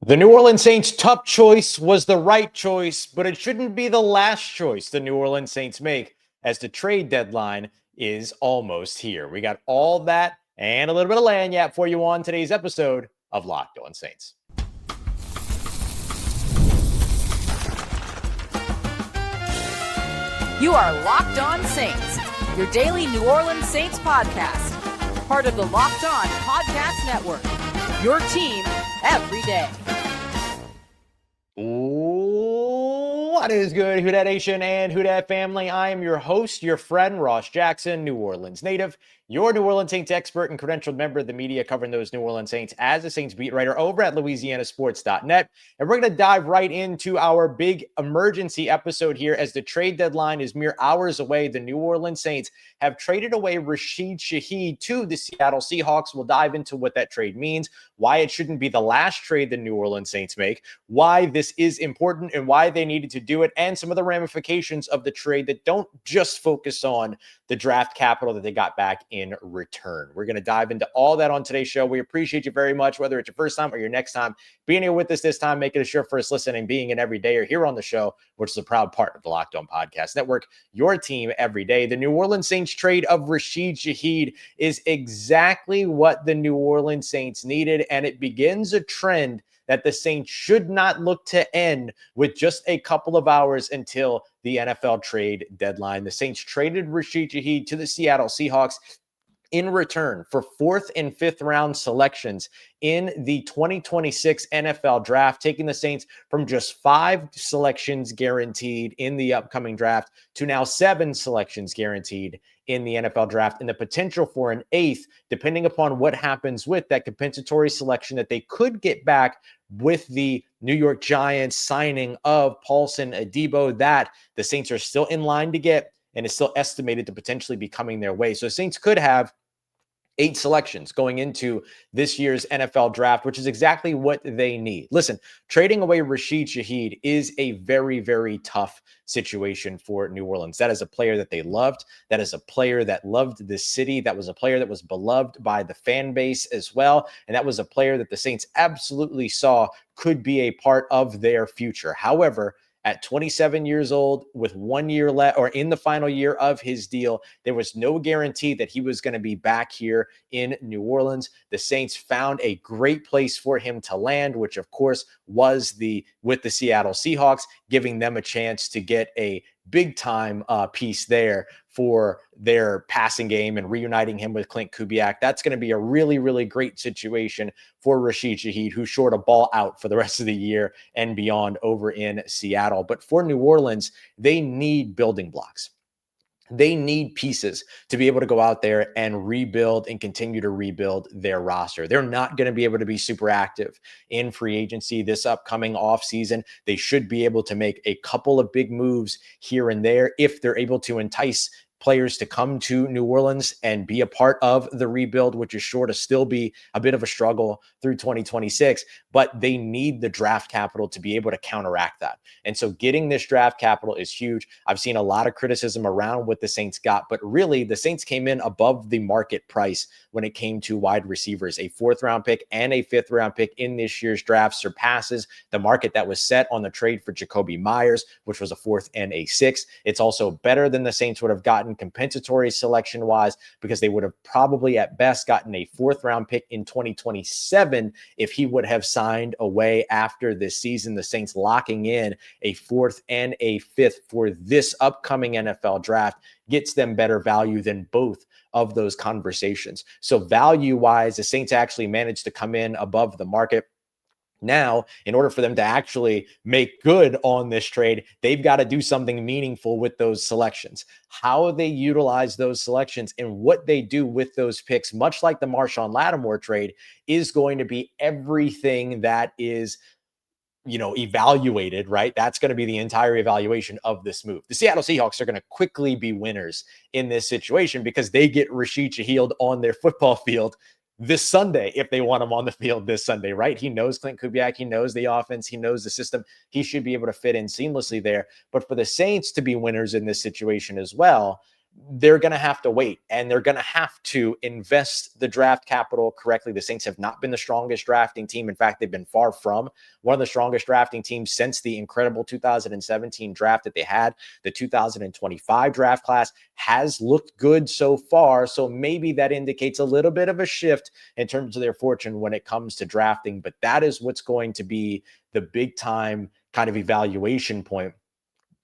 The New Orleans Saints' tough choice was the right choice, but it shouldn't be the last choice the New Orleans Saints make as the trade deadline is almost here. We got all that and a little bit of lagniappe for you on today's episode of Locked On Saints. You are Locked On Saints, your daily New Orleans Saints podcast, part of the Locked On Podcast Network, your team every day. What is good, Who Dat Nation and Who Dat family? I am your host, your friend, Ross Jackson, New Orleans native, your New Orleans Saints expert and credentialed member of the media covering those New Orleans Saints as a Saints beat writer over at LouisianaSports.net. And we're going to dive right into our big emergency episode here as the trade deadline is mere hours away. The New Orleans Saints have traded away Rashid Shaheed to the Seattle Seahawks. We'll dive into what that trade means, why it shouldn't be the last trade the New Orleans Saints make, why this is important and why they needed to do it, and some of the ramifications of the trade that don't just focus on the draft capital that they got back in return. We're going to dive into all that on today's show. We appreciate you very much, whether it's your first time or your next time being here with us this time, making it your first listen and being an everydayer here on the show, which is a proud part of the Locked On Podcast Network, your team every day. The New Orleans Saints trade of Rashid Shaheed is exactly what the New Orleans Saints needed, and it begins a trend that the Saints should not look to end with just a couple of hours until the NFL trade deadline. The Saints traded Rashid Shaheed to the Seattle Seahawks in return for 4th and 5th round selections in the 2026 NFL draft, taking the Saints from just 5 selections guaranteed in the upcoming draft to now 7 selections guaranteed in the NFL draft, and the potential for an 8th, depending upon what happens with that compensatory selection that they could get back with the New York Giants signing of Paulson Adebo, that the Saints are still in line to get and is still estimated to potentially be coming their way. So the Saints could have 8 selections going into this year's NFL draft, which is exactly what they need. Listen, trading away Rashid Shaheed is a very, very tough situation for New Orleans. That is a player that they loved. That is a player that loved the city. That was a player that was beloved by the fan base as well. And that was a player that the Saints absolutely saw could be a part of their future. However, at 27 years old, with 1 year left, or in the final year of his deal, there was no guarantee that he was going to be back here in New Orleans. The Saints found a great place for him to land, which of course was with the Seattle Seahawks, giving them a chance to get a big time piece there for their passing game and reuniting him with Clint Kubiak. That's going to be a really, really great situation for Rashid Shaheed, who's short a ball out for the rest of the year and beyond over in Seattle. But for New Orleans, they need building blocks. They need pieces to be able to go out there and rebuild and continue to rebuild their roster. They're not going to be able to be super active in free agency this upcoming offseason. They should be able to make a couple of big moves here and there if they're able to entice players to come to New Orleans and be a part of the rebuild, which is sure to still be a bit of a struggle through 2026, but they need the draft capital to be able to counteract that. And so getting this draft capital is huge. I've seen a lot of criticism around what the Saints got, but really the Saints came in above the market price when it came to wide receivers. A 4th round pick and a 5th round pick in this year's draft surpasses the market that was set on the trade for Jacoby Myers, which was a 4th and a 6th. It's also better than the Saints would have gotten compensatory selection wise, because they would have probably at best gotten a 4th round pick in 2027 if he would have signed away after this season. The Saints locking in a 4th and a 5th for this upcoming NFL draft gets them better value than both of those conversations. So value wise, the Saints actually managed to come in above the market. Now, in order for them to actually make good on this trade, they've got to do something meaningful with those selections. How they utilize those selections and what they do with those picks, much like the Marshawn Lattimore trade, is going to be everything that is evaluated, right? That's going to be the entire evaluation of this move. The Seattle Seahawks are going to quickly be winners in this situation because they get Rashid Shaheed on their football field this Sunday if they want him on the field this Sunday, right? He knows Clint Kubiak. He knows the offense. He knows the system. He should be able to fit in seamlessly there. But for the Saints to be winners in this situation as well, they're going to have to wait, and they're going to have to invest the draft capital correctly. The Saints have not been the strongest drafting team. In fact, they've been far from one of the strongest drafting teams since the incredible 2017 draft that they had. The 2025 draft class has looked good so far, so maybe that indicates a little bit of a shift in terms of their fortune when it comes to drafting, but that is what's going to be the big time kind of evaluation point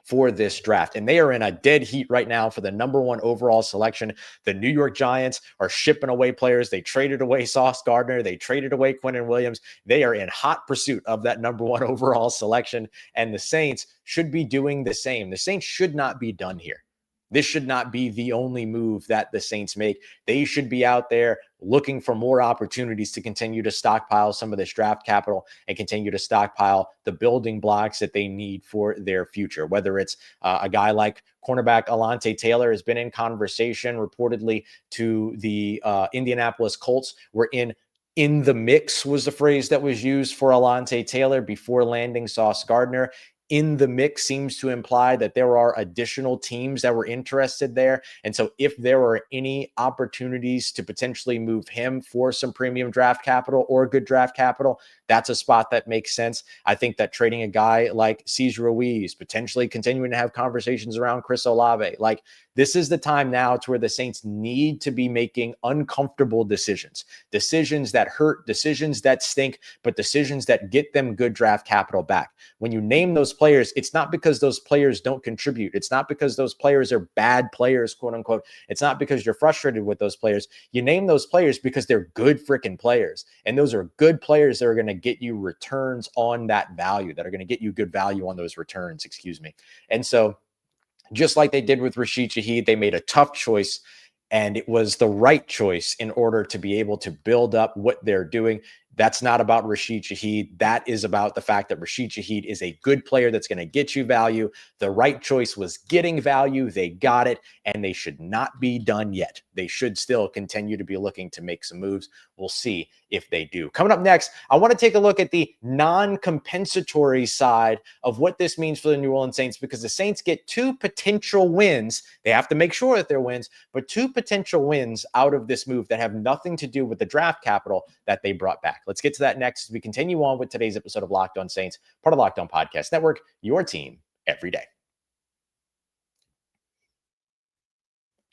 for this draft. And they are in a dead heat right now for the number one overall selection. The New York Giants are shipping away players. They traded away Sauce Gardner. They traded away Quinnen Williams. They are in hot pursuit of that number one overall selection. And the Saints should be doing the same. The Saints should not be done here. This should not be the only move that the Saints make. They should be out there looking for more opportunities to continue to stockpile some of this draft capital and continue to stockpile the building blocks that they need for their future. Whether it's a guy like cornerback Alontae Taylor has been in conversation reportedly to the Indianapolis Colts. We're in the mix was the phrase that was used for Alontae Taylor before landing Sauce Gardner. In the mix seems to imply that there are additional teams that were interested there. And so if there are any opportunities to potentially move him for some premium draft capital or good draft capital, that's a spot that makes sense. I think that trading a guy like Cesar Ruiz, potentially continuing to have conversations around Chris Olave, like this is the time now to where the Saints need to be making uncomfortable decisions that hurt, decisions that stink, but decisions that get them good draft capital back. When you name those players, it's not because those players don't contribute. It's not because those players are bad players, quote unquote. It's not because you're frustrated with those players. You name those players because they're good freaking players. And those are good players that are going to get you returns on that value, that are going to get you good value on those returns, And so just like they did with Rashid Shaheed, they made a tough choice, and it was the right choice in order to be able to build up what they're doing. That's not about Rashid Shaheed. That is about the fact that Rashid Shaheed is a good player that's going to get you value. The right choice was getting value. They got it, and they should not be done yet. They should still continue to be looking to make some moves. We'll see if they do. Coming up next, I want to take a look at the non-compensatory side of what this means for the New Orleans Saints, because the Saints get two potential wins. They have to make sure that they're wins, but two potential wins out of this move that have nothing to do with the draft capital that they brought back. Let's get to that next as we continue on with today's episode of Locked On Saints, part of Locked On Podcast Network, your team every day.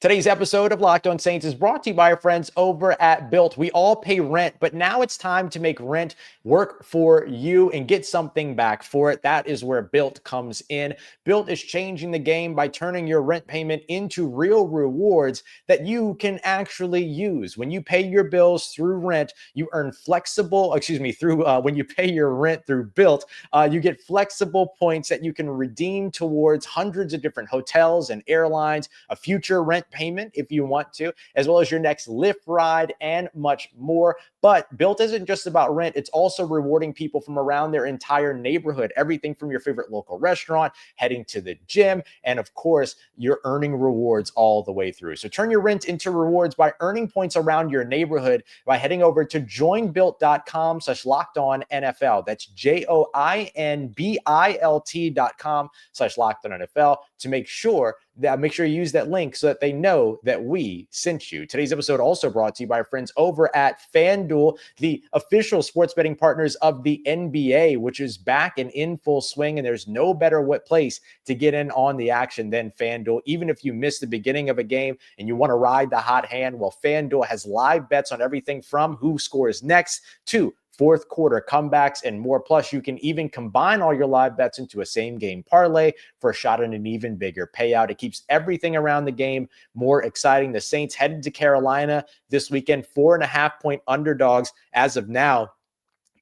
Today's episode of Locked On Saints is brought to you by our friends over at BILT. We all pay rent, but now it's time to make rent work for you and get something back for it. That is where BILT comes in. BILT is changing the game by turning your rent payment into real rewards that you can actually use. When you pay your bills through rent, you earn when you pay your rent through BILT, you get flexible points that you can redeem towards hundreds of different hotels and airlines, a future rent payment if you want to, as well as your next Lyft ride and much more. But BILT isn't just about rent. It's also rewarding people from around their entire neighborhood. Everything from your favorite local restaurant, heading to the gym, and of course, you're earning rewards all the way through. So turn your rent into rewards by earning points around your neighborhood by heading over to joinbilt.com/lockedonnfl. That's joinbilt.com/lockedonnfl to make sure you use that link so that they know that we sent you. Today's episode also brought to you by our friends over at FanDuel, the official sports betting partners of the NBA, which is back and in full swing. And there's no better place to get in on the action than FanDuel. Even if you miss the beginning of a game and you want to ride the hot hand, well, FanDuel has live bets on everything from who scores next to fourth quarter comebacks and more. Plus, you can even combine all your live bets into a same game parlay for a shot at an even bigger payout. It keeps everything around the game more exciting. The Saints headed to Carolina this weekend, 4.5-point underdogs as of now.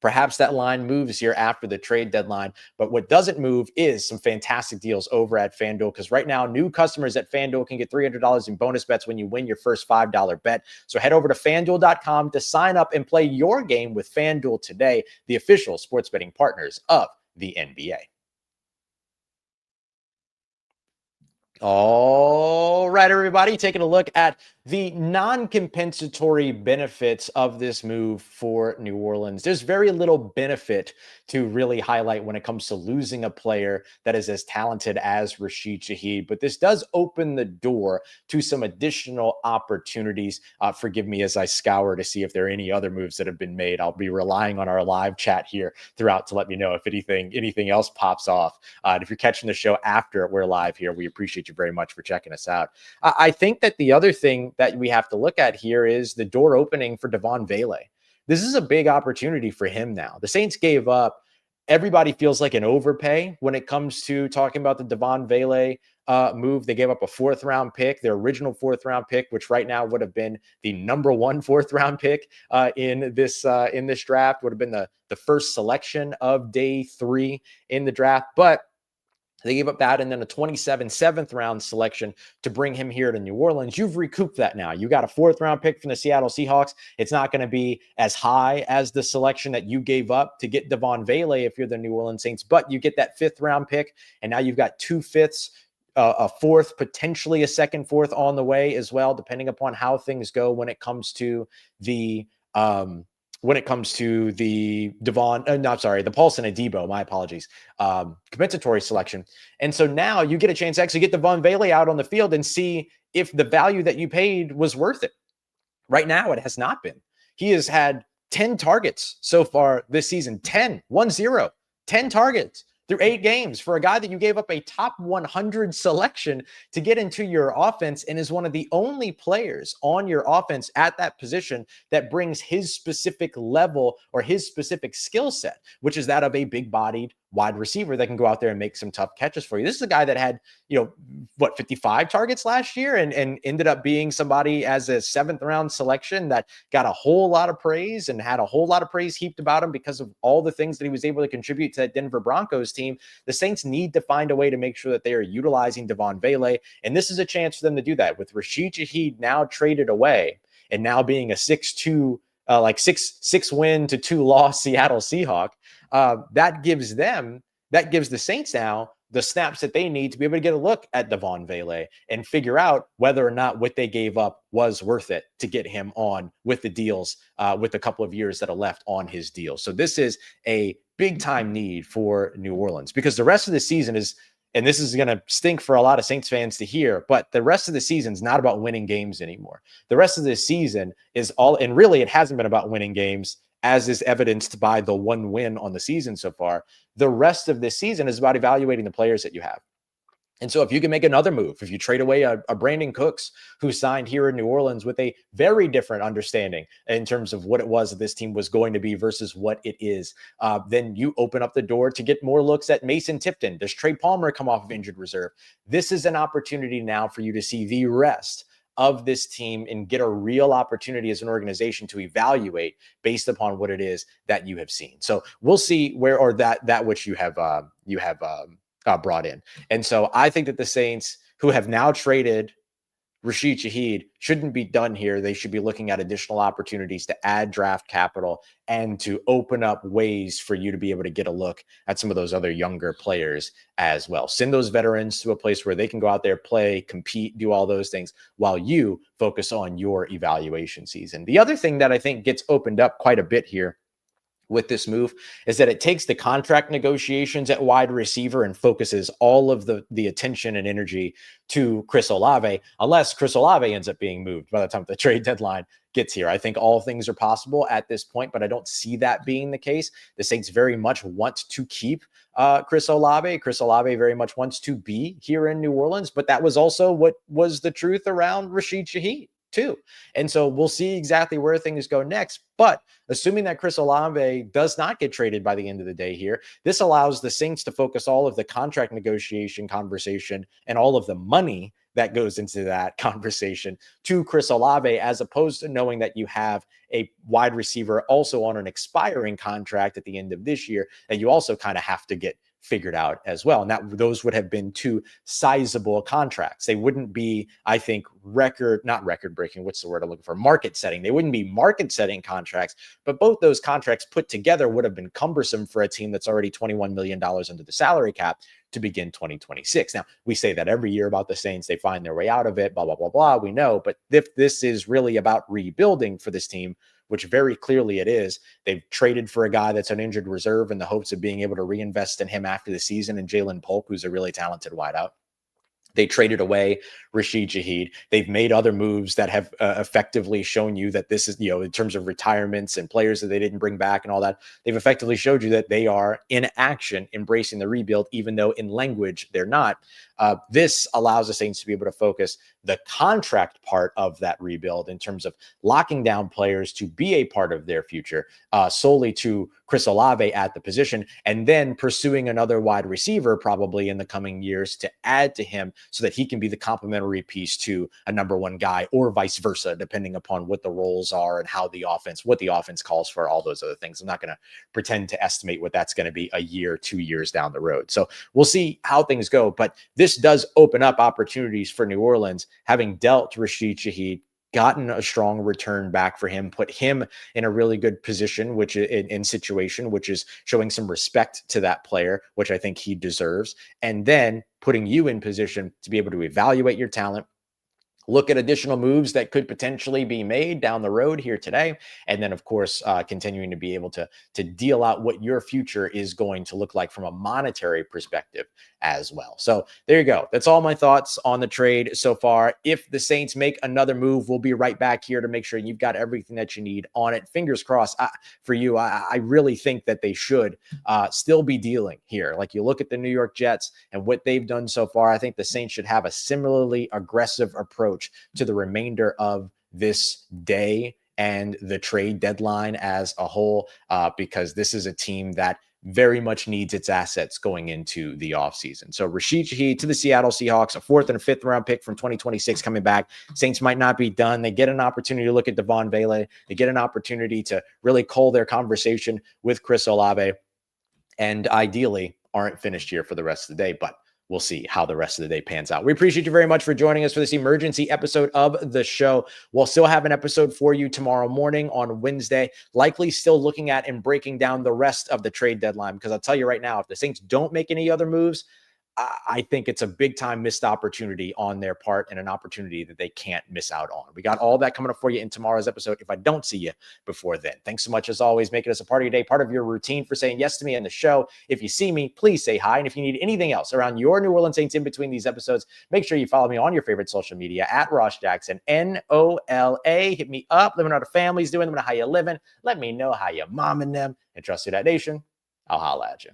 Perhaps that line moves here after the trade deadline, but what doesn't move is some fantastic deals over at FanDuel, because right now, new customers at FanDuel can get $300 in bonus bets when you win your first $5 bet. So head over to FanDuel.com to sign up and play your game with FanDuel today, the official sports betting partners of the NBA. All right, everybody, taking a look at the non-compensatory benefits of this move for New Orleans. There's very little benefit to really highlight when it comes to losing a player that is as talented as Rashid Shaheed, but this does open the door to some additional opportunities. Forgive me as I scour to see if there are any other moves that have been made. I'll be relying on our live chat here throughout to let me know if anything else pops off. And if you're catching the show after we're live here, we appreciate you very much for checking us out. I think that the other thing that we have to look at here is the door opening for Devaughn Vele. This is a big opportunity for him now. The Saints gave up. Everybody feels like an overpay when it comes to talking about the Devaughn Vele move. They gave up a 4th round pick, their original 4th round pick, which right now would have been the number 1 4th round pick in this draft, would have been the first selection of day 3 in the draft. But they gave up that and then a 27 7th round selection to bring him here to New Orleans. You've recouped that now. You got a 4th round pick from the Seattle Seahawks. It's not going to be as high as the selection that you gave up to get Devaughn Vele if you're the New Orleans Saints, but you get that 5th round pick, and now you've got 2 5ths, a 4th, potentially a 2nd, 4th on the way as well, depending upon how things go when it comes to the the Paulson and Debo, my apologies, compensatory selection. And so now you get a chance to actually get Devaughn Vele out on the field and see if the value that you paid was worth it. Right now, it has not been. He has had 10 targets so far this season, 10 targets through 8 games for a guy that you gave up a top 100 selection to get into your offense, and is one of the only players on your offense at that position that brings his specific level or his specific skill set, which is that of a big-bodied wide receiver that can go out there and make some tough catches for you. This is a guy that had, 55 targets last year and ended up being somebody as a 7th round selection that got a whole lot of praise and had a whole lot of praise heaped about him because of all the things that he was able to contribute to that Denver Broncos team. The Saints need to find a way to make sure that they are utilizing Devaughn Vele, and this is a chance for them to do that. With Rashid Shaheed now traded away and now being a 6-2, 6 win to 2 loss Seattle Seahawk, that gives the Saints now the snaps that they need to be able to get a look at Devaughn Vele and figure out whether or not what they gave up was worth it to get him on with the deals, with a couple of years that are left on his deal. So this is a big time need for New Orleans, because the rest of the season is, and this is going to stink for a lot of Saints fans to hear, but the rest of the season is not about winning games anymore. The rest of the season is all, and really it hasn't been about winning games, as is evidenced by the 1 win on the season so far. The rest of this season is about evaluating the players that you have. And so if you can make another move, if you trade away a Brandon Cooks who signed here in New Orleans with a very different understanding in terms of what it was that this team was going to be versus what it is, then you open up the door to get more looks at Mason Tipton. Does Trey Palmer come off of injured reserve? This is an opportunity now for you to see the rest of this team and get a real opportunity as an organization to evaluate based upon what it is that you have seen. So we'll see where, or that which you have brought in. And so I think that the Saints, who have now traded Rashid Shaheed, shouldn't be done here. They should be looking at additional opportunities to add draft capital and to open up ways for you to be able to get a look at some of those other younger players as well. Send those veterans to a place where they can go out there, play, compete, do all those things while you focus on your evaluation season. The other thing that I think gets opened up quite a bit here with this move is that it takes the contract negotiations at wide receiver and focuses all of the attention and energy to Chris Olave, unless Chris Olave ends up being moved by the time the trade deadline gets here. I think all things are possible at this point, but I don't see that being the case. The Saints very much want to keep Chris Olave. Chris Olave very much wants to be here in New Orleans, but that was also what was the truth around Rashid Shaheed too. And so we'll see exactly where things go next. But assuming that Chris Olave does not get traded by the end of the day here, this allows the Saints to focus all of the contract negotiation conversation and all of the money that goes into that conversation to Chris Olave, as opposed to knowing that you have a wide receiver also on an expiring contract at the end of this year that you also kind of have to get figured out as well. And those would have been two sizable contracts. They wouldn't be, I think, not record breaking. What's the word I'm looking for? Market setting. They wouldn't be market setting contracts, but both those contracts put together would have been cumbersome for a team that's already $21 million under the salary cap to begin 2026. Now, we say that every year about the Saints, they find their way out of it, blah, blah, blah, blah. We know, but if this is really about rebuilding for this team, which very clearly it is, they've traded for a guy that's an injured reserve in the hopes of being able to reinvest in him after the season, and Jalen Polk, who's a really talented wideout. They traded away Rashid Shaheed. They've made other moves that have effectively shown you that this is, in terms of retirements and players that they didn't bring back and all that, they've effectively showed you that they are in action embracing the rebuild, even though in language they're not. This allows the Saints to be able to focus the contract part of that rebuild in terms of locking down players to be a part of their future, solely to Chris Olave at the position, and then pursuing another wide receiver probably in the coming years to add to him so that he can be the complementary piece to a number one guy, or vice versa, depending upon what the roles are and what the offense calls for, all those other things. I'm not going to pretend to estimate what that's going to be a year, 2 years down the road. So we'll see how things go, but this does open up opportunities for New Orleans, having dealt Rashid Shaheed, gotten a strong return back for him, put him in a really good position, which in situation, which is showing some respect to that player, which I think he deserves. And then putting you in position to be able to evaluate your talent, look at additional moves that could potentially be made down the road here today. And then, of course, continuing to be able to deal out what your future is going to look like from a monetary perspective as well. So there you go. That's all my thoughts on the trade so far. If the Saints make another move, we'll be right back here to make sure you've got everything that you need on it. Fingers crossed for you. I really think that they should still be dealing here. Like, you look at the New York Jets and what they've done so far, I think the Saints should have a similarly aggressive approach to the remainder of this day and the trade deadline as a whole, because this is a team that very much needs its assets going into the offseason. So Rashid Shaheed to the Seattle Seahawks, a 4th and a 5th round pick from 2026 coming back. Saints might not be done. They get an opportunity to look at Devaughn Vele. They get an opportunity to really cull their conversation with Chris Olave, and ideally aren't finished here for the rest of the day, but we'll see how the rest of the day pans out. We appreciate you very much for joining us for this emergency episode of the show. We'll still have an episode for you tomorrow morning on Wednesday, likely still looking at and breaking down the rest of the trade deadline, because I'll tell you right now, if the Saints don't make any other moves, I think it's a big time missed opportunity on their part, and an opportunity that they can't miss out on. We got all that coming up for you in tomorrow's episode, if I don't see you before then. Thanks so much, as always, making us a part of your day, part of your routine, for saying yes to me in the show. If you see me, please say hi. And if you need anything else around your New Orleans Saints in between these episodes, make sure you follow me on your favorite social media at Ross Jackson, NOLA. Hit me up. Let me know how the family's doing. Let me know how you living. Let me know how you momming them. And trust Who Dat Nation, I'll holla at you.